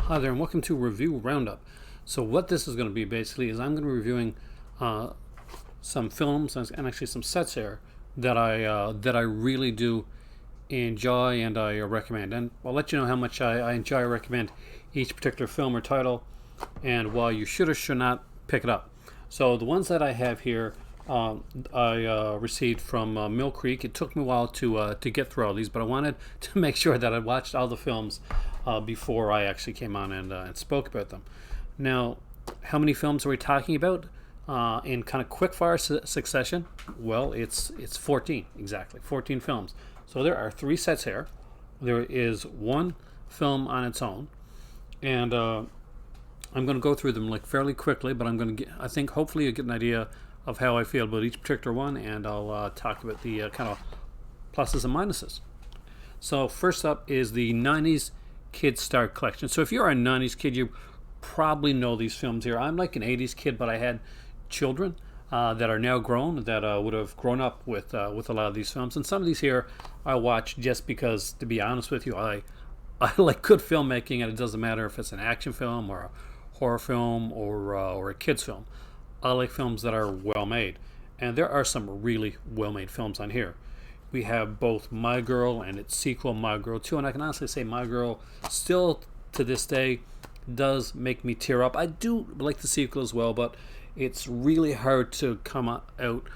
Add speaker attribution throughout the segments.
Speaker 1: Hi there, and welcome to Review Roundup. So, what this is going to be basically is I'm going to be reviewing uh, some films and actually some sets here that I really do enjoy and I recommend. And I'll let you know how much I enjoy or recommend each particular film or title, and why you should or should not pick it up. So, the ones that I have here, I received from Mill Creek. It took me a while to get through all these, but I wanted to make sure that I watched all the films before I actually came on and spoke about them. Now, how many films are we talking about in kind of quick fire succession? Well, it's 14 exactly, 14 films. So there are three sets here. There is one film on its own, and I'm going to go through them like fairly quickly. But I'm going to get, I think, hopefully you get an idea of how I feel about each particular one, and I'll talk about the kind of pluses and minuses. So first up is the '90s Kid Star Collection. So if you're a '90s kid, you probably know these films here. I'm like an '80s kid, but I had children that are now grown that would have grown up with a lot of these films, and some of these here I watch just because, to be honest with you, I like good filmmaking, and it doesn't matter if it's an action film or a horror film or a kids film. I like films that are well made, and there are some really well made films on here. We have both My Girl and its sequel, My Girl 2, and I can honestly say My Girl still to this day does make me tear up. I do like the sequel as well, but it's really hard to come out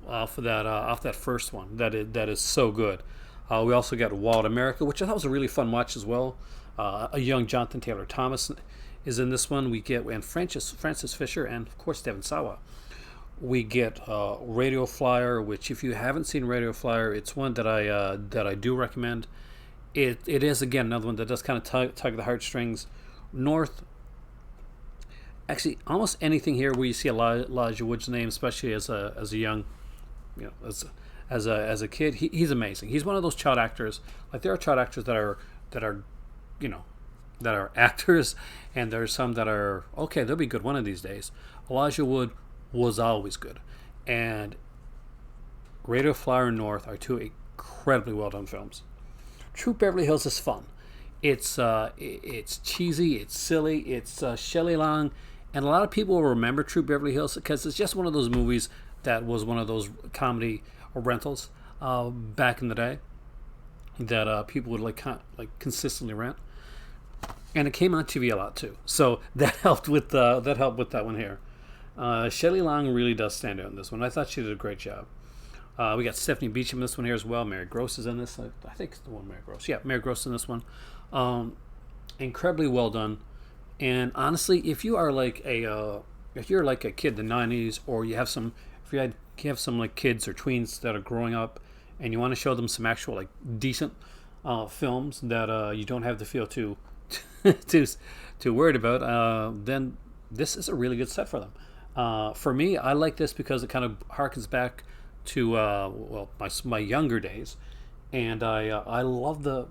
Speaker 1: off that first one. That is so good. We also got Wild America, which I thought was a really fun watch as well. A young Jonathan Taylor Thomas is in this one. We get and Francis Fisher, and of course Devon Sawa. We get Radio Flyer, which if you haven't seen Radio Flyer, it's one that I do recommend. It is again another one that does kind of tug the heartstrings. North, actually, almost anything here where you see Elijah Wood's name, especially as a young, as a kid, he's amazing. He's one of those child actors. Like there are child actors that are you know that are actors, and there's some that are okay. They'll be good one of these days. Elijah Wood was always good, and Radio Flyer and North are two incredibly well done films. True Beverly Hills is fun. It's cheesy, it's silly, it's Shelley Long, and a lot of people will remember True Beverly Hills because it's just one of those movies that was one of those comedy rentals back in the day that people would like consistently rent, and it came on TV a lot too. So that helped with that one here. Shelley Long really does stand out in this one. I thought she did a great job. We got Stephanie Beacham in this one here as well. Mary Gross is in this. I think it's the one Mary Gross. Yeah, Mary Gross in this one. Incredibly well done. And honestly, if you're like a kid in the '90s, or you have some like kids or tweens that are growing up, and you want to show them some actual like decent films that you don't have to feel too too worried about, then this is a really good set for them. For me, I like this because it kind of harkens back to my younger days, and I love the.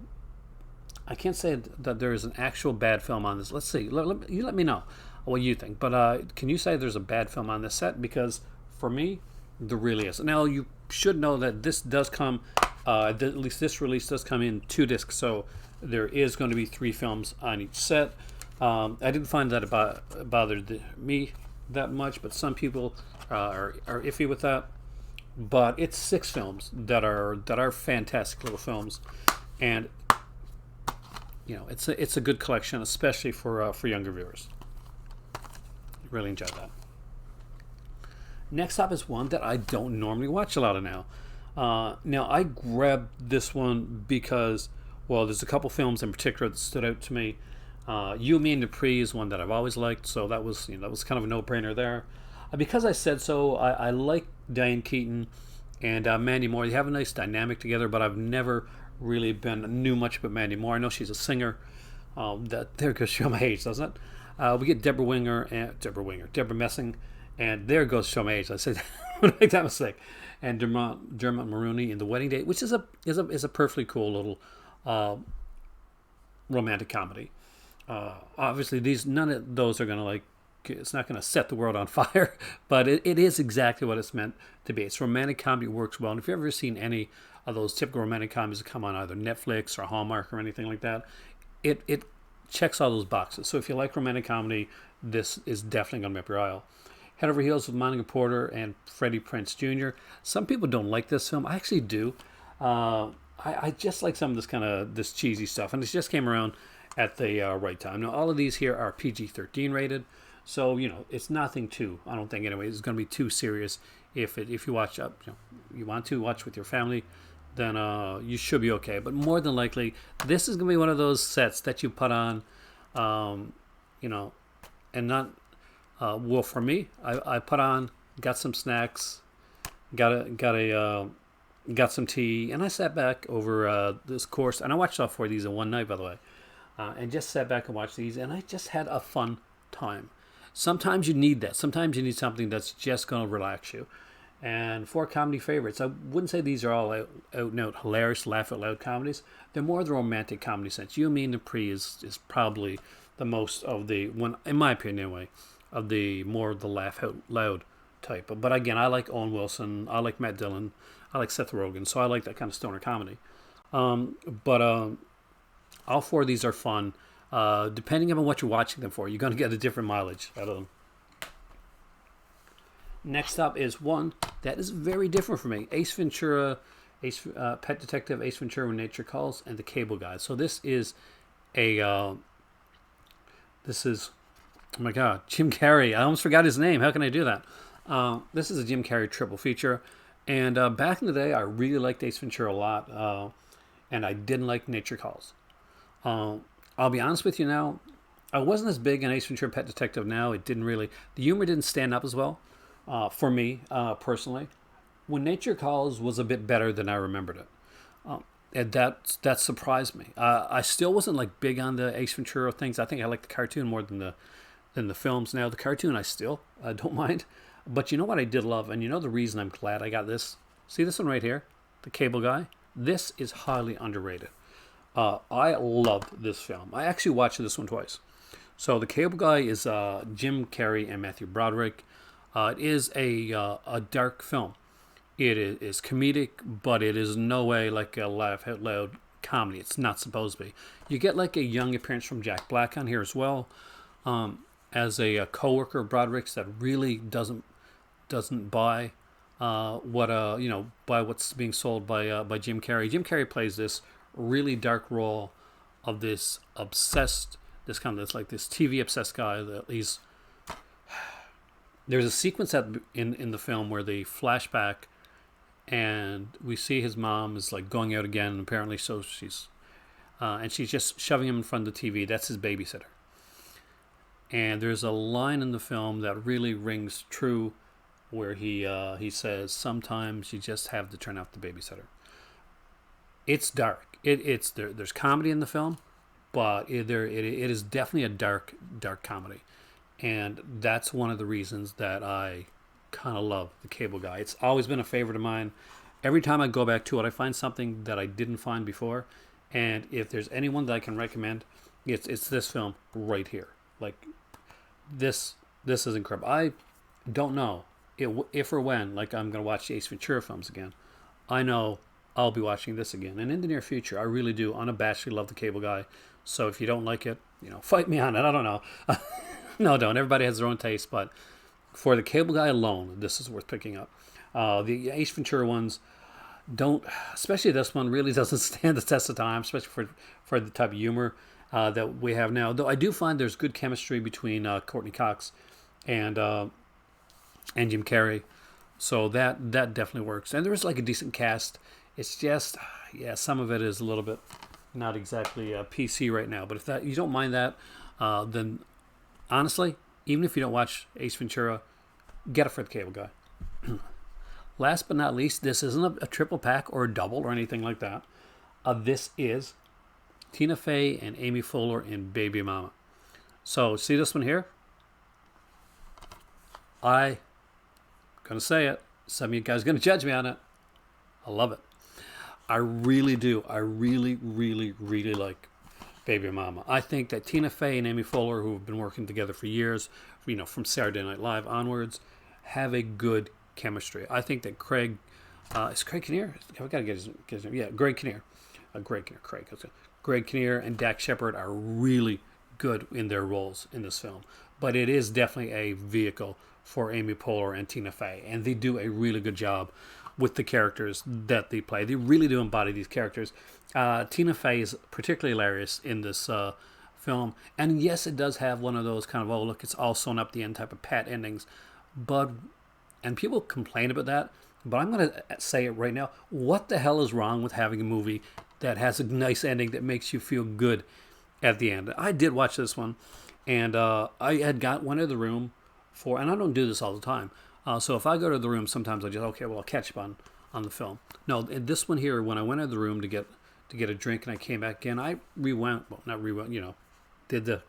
Speaker 1: I can't say that there is an actual bad film on this. Let's see. You let me know what you think. But can you say there's a bad film on this set? Because for me, there really is. Now you should know that this does come. At least this release does come in 2 discs, so there is going to be 3 films on each set. I didn't find that bothered me that much, but some people are iffy with that. But it's 6 films that are fantastic little films, and it's a good collection, especially for younger viewers. Really enjoyed that. Next up is one that I don't normally watch a lot of now. Now I grabbed this one because, well, there's a couple films in particular that stood out to me. You, Me, and Dupree is one that I've always liked, so that was kind of a no-brainer there. Because I said so, I like Diane Keaton and Mandy Moore. They have a nice dynamic together, but I've never really knew much about Mandy Moore. I know she's a singer. That there goes show my age, doesn't it? We get Deborah Messing, and there goes show my age. I said, don't make that mistake. And Dermot Mulroney in The Wedding Date, which is a perfectly cool little romantic comedy. Obviously, none of those are gonna like. It's not going to set the world on fire, but it is exactly what it's meant to be. It's romantic comedy, works well. And if you've ever seen any of those typical romantic comedies that come on either Netflix or Hallmark or anything like that, it checks all those boxes. So if you like romantic comedy, this is definitely going to be up your aisle. Head Over Heels with Monica Porter and Freddie Prinze Jr. Some people don't like this film. I actually do. I just like some of this cheesy stuff, and it just came around at the right time. Now, all of these here are PG-13 rated, so it's nothing too. I don't think anyway. It's going to be too serious. If you watch up, you want to watch with your family, then you should be okay. But more than likely, this is going to be one of those sets that you put on, and not. Well, for me, I put on, got some snacks, got some tea, and I sat back over this course, and I watched all 4 of these in one night, by the way, and just sat back and watched these, and I just had a fun time. Sometimes you need that. Sometimes you need something that's just going to relax you. And 4 comedy favorites, I wouldn't say these are all out and out hilarious, laugh out loud comedies. They're more the romantic comedy sense. You, Me, and Dupree is probably the most of the one, in my opinion anyway, of the more of the laugh out loud type. But again, I like Owen Wilson, I like Matt Dillon, I like Seth Rogen, so I like that kind of stoner comedy. But all 4 of these are fun. Depending on what you're watching them for, you're going to get a different mileage out of them. Next up is one that is very different from me. Ace Ventura, Pet Detective, Ace Ventura When Nature Calls, and The Cable Guy. So this is oh my God, Jim Carrey. I almost forgot his name. How can I do that? This is a Jim Carrey triple feature. And back in the day, I really liked Ace Ventura a lot. And I didn't like Nature Calls. I'll be honest with you now. I wasn't as big in Ace Ventura Pet Detective now. The humor didn't stand up as well for me personally. When Nature Calls was a bit better than I remembered it. And that surprised me. I still wasn't like big on the Ace Ventura things. I think I like the cartoon more than the films. Now the cartoon I still don't mind, but you know what I did love, and the reason I'm glad I got this. See this one right here, The Cable Guy. This is highly underrated. I loved this film. I actually watched this one twice. So The Cable Guy is Jim Carrey and Matthew Broderick. It is a dark film. It is comedic, but it is no way like a laugh out loud comedy. It's not supposed to be. You get like a young appearance from Jack Black on here as well, as a co-worker of Broderick's that really doesn't buy buy what's being sold by Jim Carrey. Jim Carrey plays this really dark role of this TV obsessed guy that he's. There's a sequence in the film where they flashback, and we see his mom is like going out again. And apparently, so she's just shoving him in front of the TV. That's his babysitter. And there's a line in the film that really rings true, where he says, "Sometimes you just have to turn off the babysitter." It's dark. There's comedy in the film, but it is definitely a dark comedy, and that's one of the reasons that I kind of love The Cable Guy. It's always been a favorite of mine. Every time I go back to it, I find something that I didn't find before, and if there's anyone that I can recommend, it's this film right here. Like this is incredible. I don't know if or when I'm going to watch the Ace Ventura films again. I know I'll be watching this again, and in the near future. I really do unabashedly love The Cable Guy. So if you don't like it, fight me on it. I don't know. No, don't. Everybody has their own taste, but for The Cable Guy alone, this is worth picking up. The Ace Ventura ones don't, especially this one, really doesn't stand the test of time, especially for the type of humor that we have now. Though I do find there's good chemistry between Courtney Cox and Jim Carrey, so that definitely works. And there is like a decent cast. It's just, some of it is a little bit not exactly PC right now. But if you don't mind that, then honestly, even if you don't watch Ace Ventura, get it for The Cable Guy. Last but not least, this isn't a triple pack or a double or anything like that. This is Tina Fey and Amy Poehler in Baby Mama. So, see this one here? I'm going to say it. Some of you guys are going to judge me on it. I love it. I really do. I really, really, really like Baby Mama. I think that Tina Fey and Amy Poehler, who have been working together for years, from Saturday Night Live onwards, have a good chemistry. I think that Craig, is Craig Kinnear? I've got to get his name. Yeah, Greg Kinnear. Greg Kinnear and Dax Shepard are really good in their roles in this film, but it is definitely a vehicle for Amy Poehler and Tina Fey, and they do a really good job with the characters that they play. They really do embody these characters. Tina Fey is particularly hilarious in this film, and yes, it does have one of those kind of, oh look, it's all sewn up the end type of pat endings, but, and people complain about that, but I'm going to say it right now. What the hell is wrong with having a movie that has a nice ending that makes you feel good at the end? I did watch this one, and I had got one in the room for, and I don't do this all the time. So if I go to the room, sometimes I just, okay, well, I'll catch up on the film. No, in this one here, when I went in the room to get a drink and I came back in, I rewound, well, not rewound, did the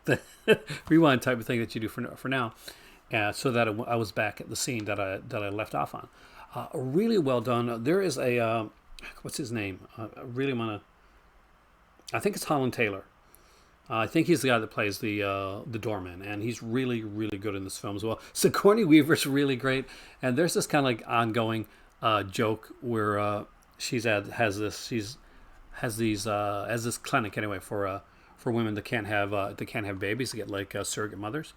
Speaker 1: rewind type of thing that you do for now, so that I was back at the scene that I left off on. Really well done. There is a what's his name? I really want to. I think it's Holland Taylor. I think he's the guy that plays the doorman, and he's really, really good in this film as well. Sigourney Weaver's really great, and there's this kind of like ongoing joke where has this clinic anyway for women that can't have babies, to get like surrogate mothers,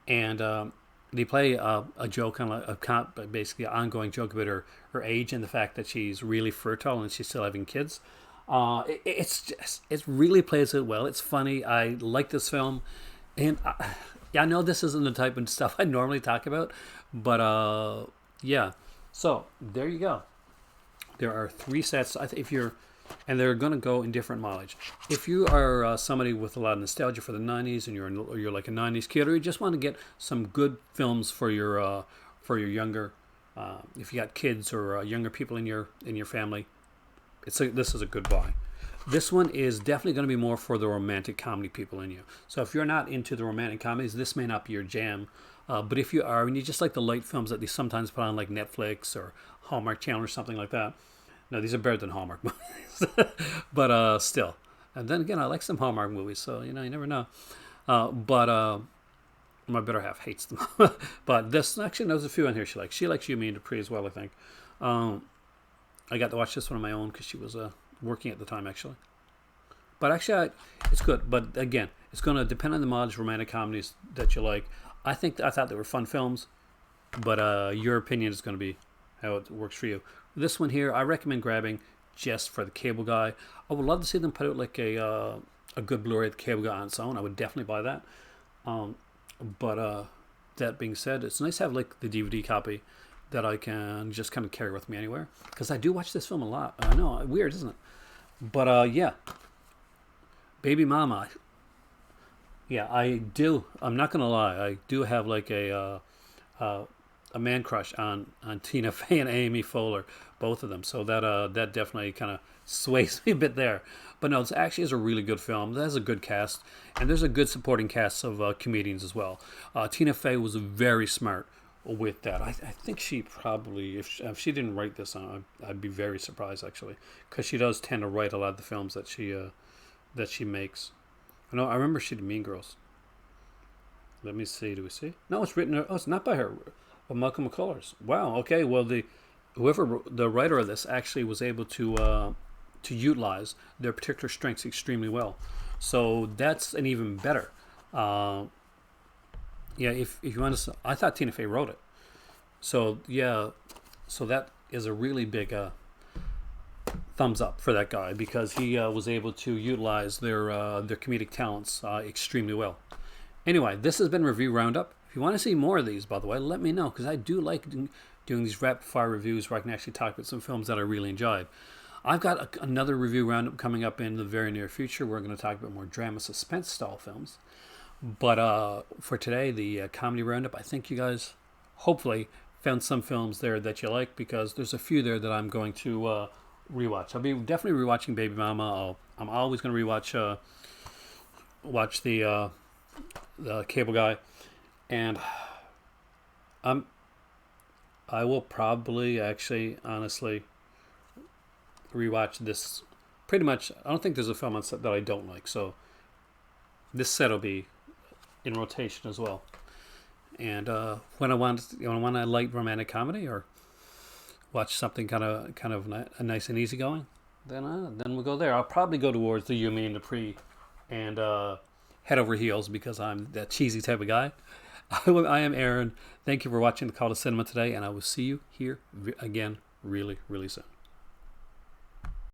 Speaker 1: and they play a joke, kind of like basically an ongoing joke about her age and the fact that she's really fertile and she's still having kids. It really plays it well. It's funny. I like this film, and I know this isn't the type of stuff I normally talk about, but yeah. So there you go. There are 3 sets. And they're going to go in different mileage. If you are somebody with a lot of nostalgia for the '90s, and you're like a '90s kid, or you just want to get some good films for your younger, if you got kids or younger people in your family, this is a good buy. This one is definitely going to be more for the romantic comedy people in you. So if you're not into the romantic comedies, this may not be your jam. But if you are, and you just like the light films that they sometimes put on like Netflix or Hallmark Channel or something like that. No, these are better than Hallmark movies, but still. And then again, I like some Hallmark movies, so you never know. But my better half hates them. But this, actually, there's a few in here she likes. She likes You, Me, and Dupree as well, I think. I got to watch this one on my own because she was working at the time, actually. But actually, it's good. But again, it's going to depend on the mods, romantic comedies that you like. I thought they were fun films, but your opinion is going to be how it works for you. This one here, I recommend grabbing just for the Cable Guy. I would love to see them put out like a good Blu-ray of the Cable Guy on its own. I would definitely buy that. But that being said, it's nice to have like the DVD copy that I can just kind of carry with me anywhere, because I do watch this film a lot. I know, weird, isn't it? But yeah, Baby Mama. Yeah, I do. I'm not gonna lie. I do have like a man crush on Tina Fey and Amy Poehler, both of them. So that definitely kind of sways me a bit there. But no, this actually is a really good film. It has a good cast, and there's a good supporting cast of comedians as well. Tina Fey was very smart with that. I think she probably, if she didn't write this on, I'd be very surprised actually, because she does tend to write a lot of the films that she makes. I remember she did Mean Girls. Let me see. Do we see? No, it's written. Oh, it's not by her. But Malcolm McCullers. Wow. Okay. Well, the writer of this actually was able to utilize their particular strengths extremely well. So that's an even better. Yeah. If you want to, I thought Tina Fey wrote it. So yeah. So that is a really big thumbs up for that guy, because he was able to utilize their comedic talents extremely well. Anyway, this has been Review Roundup. If you want to see more of these, by the way, let me know, because I do like doing these rapid fire reviews where I can actually talk about some films that I really enjoyed. I've got another review roundup coming up in the very near future. We're going to talk about more drama suspense style films. But for today, the comedy roundup, I think you guys hopefully found some films there that you like, because there's a few there that I'm going to rewatch. I'll be definitely rewatching Baby Mama. I'm always going to rewatch watch the Cable Guy, and I will probably actually honestly rewatch this pretty much. I don't think there's a film on set that I don't like, so this set will be in rotation as well. And when I want a light romantic comedy or watch something kind of nice and easygoing, then we'll go there. I'll probably go towards the You, Me, and Dupree and head over heels because I'm that cheesy type of guy. I am Aaron. Thank you for watching the Call to Cinema today, and I will see you here again really, really soon.